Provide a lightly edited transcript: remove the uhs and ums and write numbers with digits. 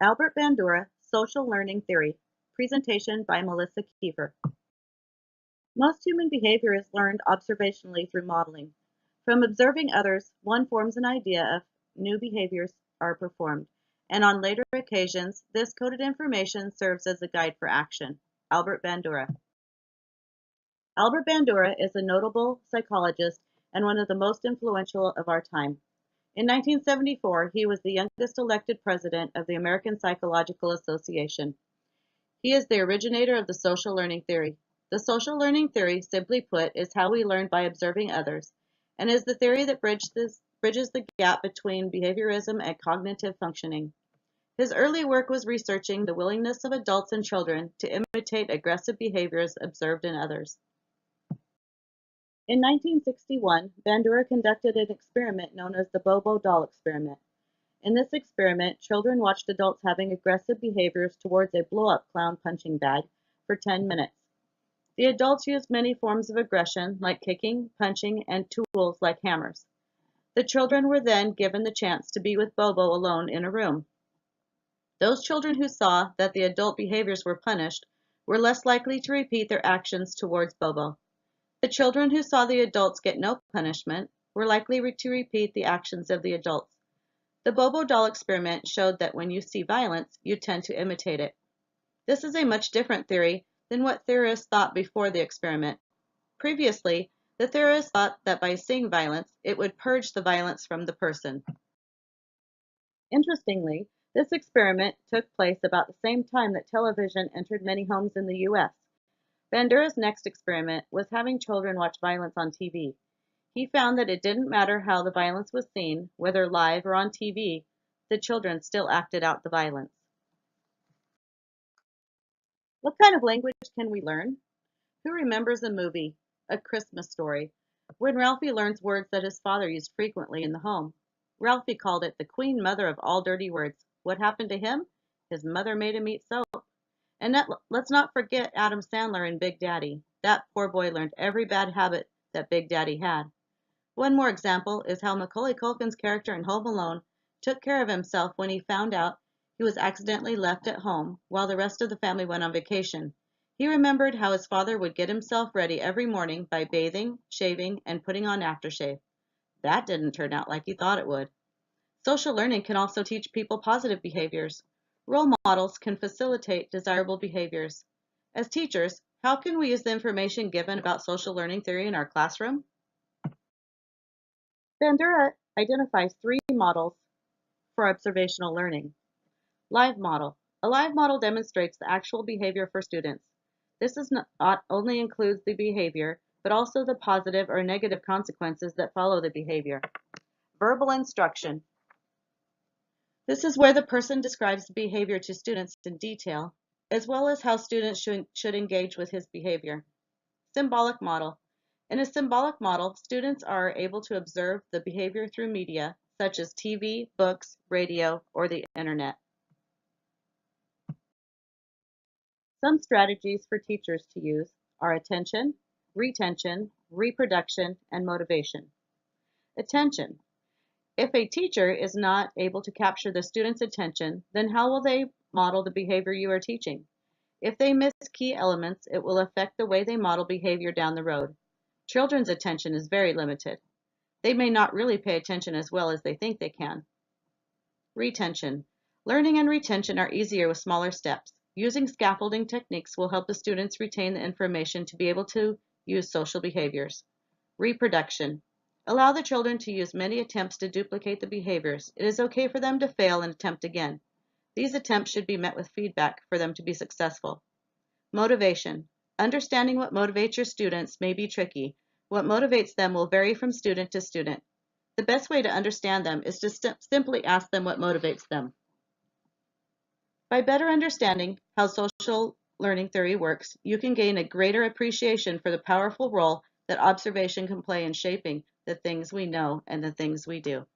Albert Bandura, Social Learning Theory. Presentation by Melissa Kiefer. Most human behavior is learned observationally through modeling. From observing others, one forms an idea of new behaviors are performed, and on later occasions, this coded information serves as a guide for action. Albert Bandura. Albert Bandura is a notable psychologist and one of the most influential of our time. In 1974, he was the youngest elected president of the American Psychological Association. He is the originator of the social learning theory. The social learning theory, simply put, is how we learn by observing others, and is the theory that bridges the gap between behaviorism and cognitive functioning. His early work was researching the willingness of adults and children to imitate aggressive behaviors observed in others. In 1961, Bandura conducted an experiment known as the Bobo doll experiment. In this experiment, children watched adults having aggressive behaviors towards a blow-up clown punching bag for 10 minutes. The adults used many forms of aggression, like kicking, punching, and tools like hammers. The children were then given the chance to be with Bobo alone in a room. Those children who saw that the adult behaviors were punished were less likely to repeat their actions towards Bobo. The children who saw the adults get no punishment were likely to repeat the actions of the adults. The Bobo doll experiment showed that when you see violence, you tend to imitate it. This is a much different theory than what theorists thought before the experiment. Previously, the theorists thought that by seeing violence, it would purge the violence from the person. Interestingly, this experiment took place about the same time that television entered many homes in the U.S. Bandura's next experiment was having children watch violence on TV. He found that it didn't matter how the violence was seen, whether live or on TV, the children still acted out the violence. What kind of language can we learn? Who remembers the movie, A Christmas Story, when Ralphie learns words that his father used frequently in the home? Ralphie called it the queen mother of all dirty words. What happened to him? His mother made him eat soap. And let's not forget Adam Sandler in Big Daddy. That poor boy learned every bad habit that Big Daddy had. One more example is how Macaulay Culkin's character in Home Alone took care of himself when he found out he was accidentally left at home while the rest of the family went on vacation. He remembered how his father would get himself ready every morning by bathing, shaving, and putting on aftershave. That didn't turn out like he thought it would. Social learning can also teach people positive behaviors. Role models can facilitate desirable behaviors. As teachers, how can we use the information given about social learning theory in our classroom? Bandura identifies three models for observational learning. Live model. A live model demonstrates the actual behavior for students. This not only includes the behavior, but also the positive or negative consequences that follow the behavior. Verbal instruction. This is where the person describes the behavior to students in detail, as well as how students should engage with his behavior. Symbolic model. In a symbolic model, students are able to observe the behavior through media, such as TV, books, radio, or the internet. Some strategies for teachers to use are attention, retention, reproduction, and motivation. Attention. If a teacher is not able to capture the student's attention, then how will they model the behavior you are teaching? If they miss key elements, it will affect the way they model behavior down the road. Children's attention is very limited. They may not really pay attention as well as they think they can. Retention. Learning and retention are easier with smaller steps. Using scaffolding techniques will help the students retain the information to be able to use social behaviors. Reproduction. Allow the children to use many attempts to duplicate the behaviors. It is okay for them to fail and attempt again. These attempts should be met with feedback for them to be successful. Motivation. Understanding what motivates your students may be tricky. What motivates them will vary from student to student. The best way to understand them is to simply ask them what motivates them. By better understanding how social learning theory works, you can gain a greater appreciation for the powerful role that observation can play in shaping the things we know and the things we do.